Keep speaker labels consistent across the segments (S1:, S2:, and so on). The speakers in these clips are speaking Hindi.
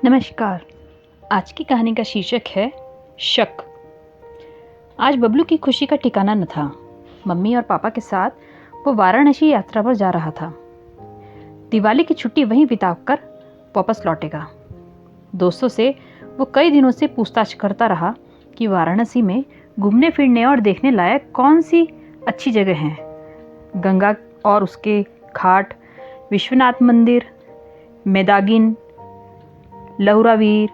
S1: नमस्कार। आज की कहानी का शीर्षक है शक। आज बबलू की खुशी का ठिकाना न था। मम्मी और पापा के साथ वो वाराणसी यात्रा पर जा रहा था। दिवाली की छुट्टी वहीं बिताकर वापस लौटेगा। दोस्तों से वो कई दिनों से पूछताछ करता रहा कि वाराणसी में घूमने फिरने और देखने लायक कौन सी अच्छी जगह हैं। गंगा और उसके घाट, विश्वनाथ मंदिर, मेदागिन, लहुरावीर,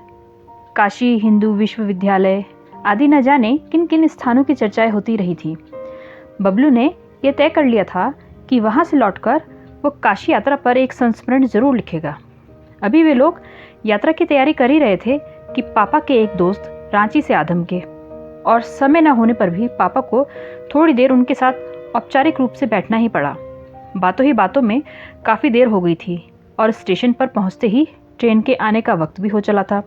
S1: काशी हिंदू विश्वविद्यालय आदि न जाने किन किन स्थानों की चर्चाएं होती रही थी। बबलू ने यह तय कर लिया था कि वहां से लौटकर वो काशी यात्रा पर एक संस्मरण जरूर लिखेगा। अभी वे लोग यात्रा की तैयारी कर ही रहे थे कि पापा के एक दोस्त रांची से आधम के, और समय न होने पर भी पापा को थोड़ी देर उनके साथ औपचारिक रूप से बैठना ही पड़ा। बातों ही बातों में काफ़ी देर हो गई थी और स्टेशन पर पहुंचते ही ट्रेन के आने का वक्त भी हो चला था।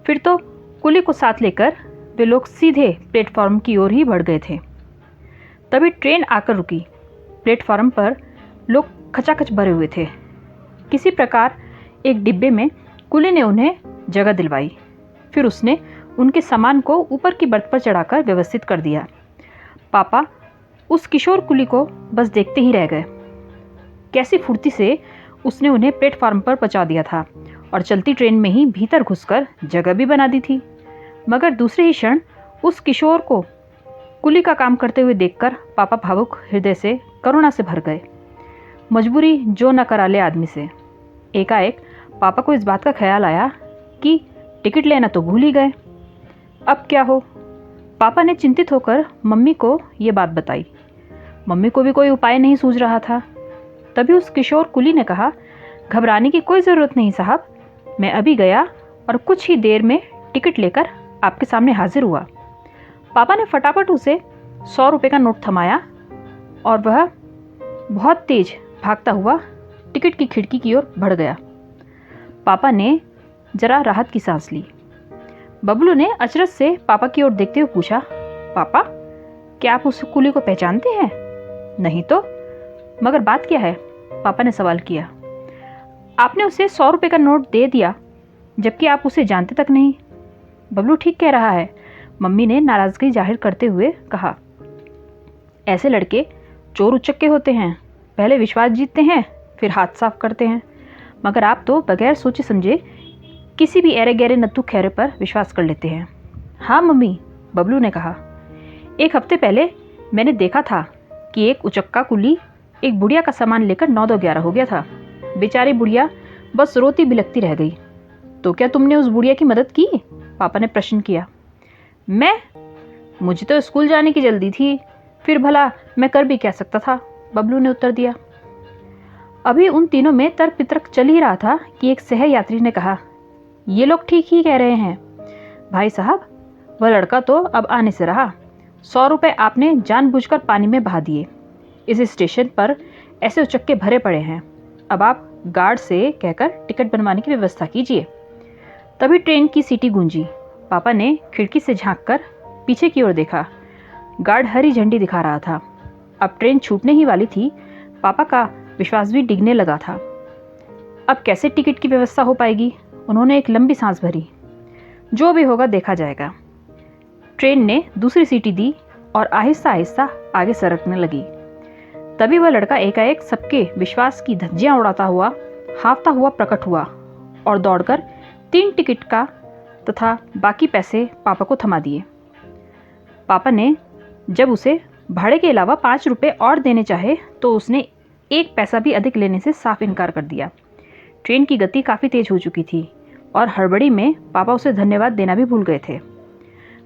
S1: फिर तो कुली को साथ लेकर वे लोग सीधे प्लेटफॉर्म की ओर ही बढ़ गए थे। तभी ट्रेन आकर रुकी। प्लेटफॉर्म पर लोग खचाखच भरे हुए थे। किसी प्रकार एक डिब्बे में कुली ने उन्हें जगह दिलवाई। फिर उसने उनके सामान को ऊपर की बर्थ पर चढ़ाकर व्यवस्थित कर दिया। पापा उस किशोर कुली को बस देखते ही रह गए। कैसी फुर्ती से उसने उन्हें प्लेटफॉर्म पर पहुंचा दिया था और चलती ट्रेन में ही भीतर घुसकर जगह भी बना दी थी। मगर दूसरे ही क्षण उस किशोर को कुली का काम करते हुए देखकर पापा भावुक हृदय से करुणा से भर गए। मजबूरी जो न करा ले आदमी से। एकाएक पापा को इस बात का ख्याल आया कि टिकट लेना तो भूल ही गए। अब क्या हो? पापा ने चिंतित होकर मम्मी को ये बात बताई। मम्मी को भी कोई उपाय नहीं सूझ रहा था। तभी उस किशोर कुली ने कहा, घबराने की कोई ज़रूरत नहीं साहब, मैं अभी गया और कुछ ही देर में टिकट लेकर आपके सामने हाजिर हुआ। पापा ने फटाफट उसे 100 रुपये का नोट थमाया और वह बहुत तेज भागता हुआ टिकट की खिड़की की ओर बढ़ गया। पापा ने जरा राहत की सांस ली। बबलू ने अचरज से पापा की ओर देखते हुए पूछा, पापा क्या आप उस कुली को पहचानते हैं? नहीं तो, मगर बात क्या है? पापा ने सवाल किया। आपने उसे 100 रुपये का नोट दे दिया जबकि आप उसे जानते तक नहीं। बबलू ठीक कह रहा है, मम्मी ने नाराजगी जाहिर करते हुए कहा। ऐसे लड़के चोर उचक्के होते हैं, पहले विश्वास जीतते हैं फिर हाथ साफ करते हैं, मगर आप तो बगैर सोचे समझे किसी भी ऐरे गहरे नत्थु खैरे पर विश्वास कर लेते हैं। हाँ मम्मी, बबलू ने कहा, एक हफ्ते पहले मैंने देखा था कि एक उचक्का कुली एक बुढ़िया का सामान लेकर 9-11 हो गया था। बेचारी बुढ़िया बस रोती बिलखती रह गई। तो क्या तुमने उस बुढ़िया की मदद की? पापा ने प्रश्न किया। मुझे तो स्कूल जाने की जल्दी थी, फिर भला मैं कर भी क्या सकता था, बबलू ने उत्तर दिया। अभी उन तीनों में तर्क वितर्क चल ही रहा था कि एक सह यात्री ने कहा, ये लोग ठीक ही कह रहे हैं भाई साहब, वह लड़का तो अब आने से रहा। 100 रुपये आपने जानबूझकर पानी में बहा दिए। इस स्टेशन पर ऐसे उचक्के भरे पड़े हैं। अब आप गार्ड से कहकर टिकट बनवाने की व्यवस्था कीजिए। तभी ट्रेन की सीटी गूंजी। पापा ने खिड़की से झांककर पीछे की ओर देखा। गार्ड हरी झंडी दिखा रहा था। अब ट्रेन छूटने ही वाली थी। पापा का विश्वास भी डिगने लगा था। अब कैसे टिकट की व्यवस्था हो पाएगी? उन्होंने एक लंबी सांस भरी। जो भी होगा देखा जाएगा। ट्रेन ने दूसरी सीटी दी और आहिस्ता आहिस्ता आगे सरकने लगी। तभी वह लड़का एकाएक सबके विश्वास की धज्जियां उड़ाता हुआ, हाँफता हुआ प्रकट हुआ और दौड़कर 3 टिकट का तथा बाकी पैसे पापा को थमा दिए। पापा ने जब उसे भाड़े के अलावा 5 रुपये और देने चाहे तो उसने 1 पैसा भी अधिक लेने से साफ इनकार कर दिया। ट्रेन की गति काफ़ी तेज हो चुकी थी और हड़बड़ी में पापा उसे धन्यवाद देना भी भूल गए थे।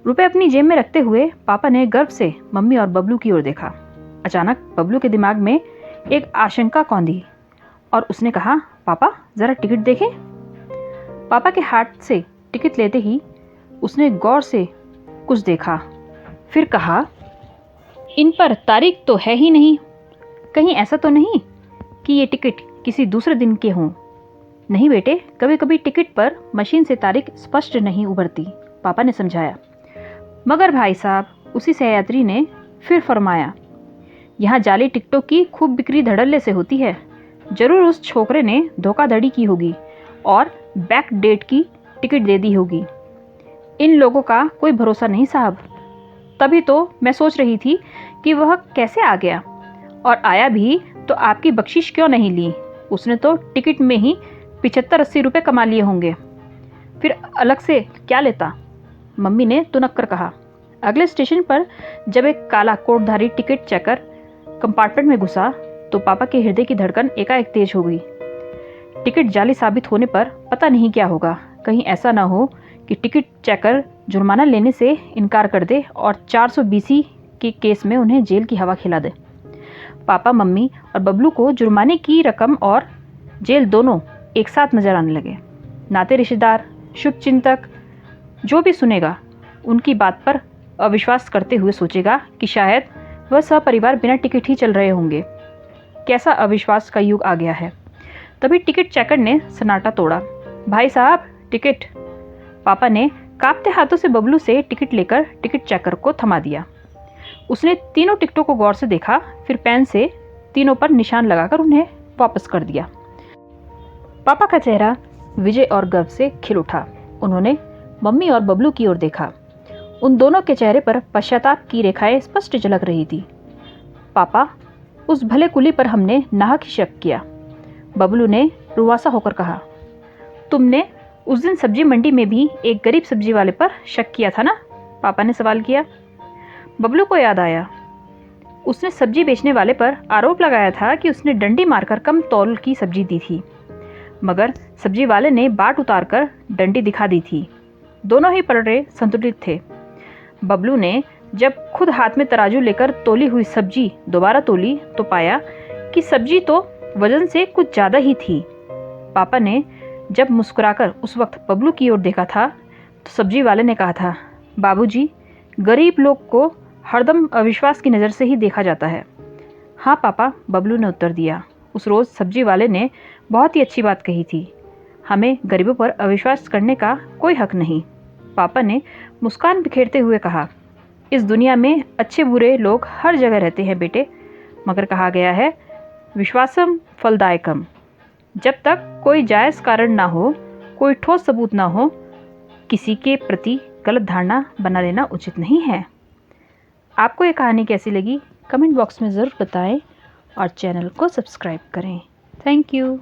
S1: रुपए अपनी जेब में रखते हुए पापा ने गर्व से मम्मी और बबलू की ओर देखा। अचानक बबलू के दिमाग में एक आशंका कौंधी और उसने कहा, पापा ज़रा टिकट देखें। पापा के हाथ से टिकट लेते ही उसने गौर से कुछ देखा, फिर कहा, इन पर तारीख तो है ही नहीं। कहीं ऐसा तो नहीं कि ये टिकट किसी दूसरे दिन के हों? नहीं बेटे, कभी कभी टिकट पर मशीन से तारीख स्पष्ट नहीं उभरती, पापा ने समझाया। मगर भाई साहब, उसी सहयात्री ने फिर फरमाया, यहाँ जाली टिकटों की खूब बिक्री धड़ल्ले से होती है। जरूर उस छोकरे ने धोखाधड़ी की होगी और बैक डेट की टिकट दे दी होगी। इन लोगों का कोई भरोसा नहीं साहब। तभी तो मैं सोच रही थी कि वह कैसे आ गया, और आया भी तो आपकी बख्शिश क्यों नहीं ली। उसने तो टिकट में ही 75-80 रुपये कमा लिए होंगे, फिर अलग से क्या लेता। मम्मी ने तुनक कर कहा। अगले स्टेशन पर जब एक काला कोटधारी टिकट चेकर कंपार्टमेंट में घुसा तो पापा के हृदय की धड़कन एकाएक तेज हो गई। टिकट जाली साबित होने पर पता नहीं क्या होगा। कहीं ऐसा ना हो कि टिकट चेकर जुर्माना लेने से इनकार कर दे और 420 के केस में उन्हें जेल की हवा खिला दे। पापा, मम्मी और बबलू को जुर्माने की रकम और जेल दोनों एक साथ नजर आने लगे। नाते रिश्तेदार, शुभचिंतक जो भी सुनेगा उनकी बात पर अविश्वास करते हुए सोचेगा कि शायद वह सपरिवार बिना टिकट ही चल रहे होंगे। कैसा अविश्वास का युग आ गया है। तभी टिकट चेकर ने सन्नाटा तोड़ा। भाई साहब, टिकट। पापा ने कांपते हाथों से बबलू से टिकट लेकर टिकट चेकर को थमा दिया। उसने तीनों टिकटों को गौर से देखा, फिर पेन से तीनों पर निशान लगाकर उन्हें वापस कर दिया। पापा का चेहरा विजय और गर्व से खिल उठा। उन्होंने मम्मी और बबलू की ओर देखा। उन दोनों के चेहरे पर पश्चाताप की रेखाएं स्पष्ट झलक रही थी। पापा, उस भले कुली पर हमने नाहक ही शक किया। बबलू ने रुआसा होकर कहा। तुमने उस दिन सब्जी मंडी में भी एक गरीब सब्जी वाले पर शक किया था ना? पापा ने सवाल किया। बबलू को याद आया। उसने सब्जी बेचने वाले पर आरोप लगाया था कि उसने डंडी मारकर कम तौल की सब्जी दी थी, मगर सब्जी वाले ने बाट उतारकर डंडी दिखा दी थी। दोनों ही पलड़े संतुलित थे। बबलू ने जब खुद हाथ में तराजू लेकर तोली हुई सब्जी दोबारा तोली तो पाया कि सब्जी तो वजन से कुछ ज़्यादा ही थी। पापा ने जब मुस्कुराकर उस वक्त बबलू की ओर देखा था तो सब्जी वाले ने कहा था, बाबूजी, गरीब लोग को हरदम अविश्वास की नज़र से ही देखा जाता है। हाँ पापा, बबलू ने उत्तर दिया। उस रोज़ सब्जी वाले ने बहुत ही अच्छी बात कही थी। हमें गरीबों पर अविश्वास करने का कोई हक नहीं। पापा ने मुस्कान बिखेरते हुए कहा, इस दुनिया में अच्छे बुरे लोग हर जगह रहते हैं बेटे, मगर कहा गया है विश्वासम फलदायकम। जब तक कोई जायज़ कारण ना हो, कोई ठोस सबूत ना हो, किसी के प्रति गलत धारणा बना लेना उचित नहीं है। आपको ये कहानी कैसी लगी कमेंट बॉक्स में ज़रूर बताएं और चैनल को सब्सक्राइब करें। Thank you.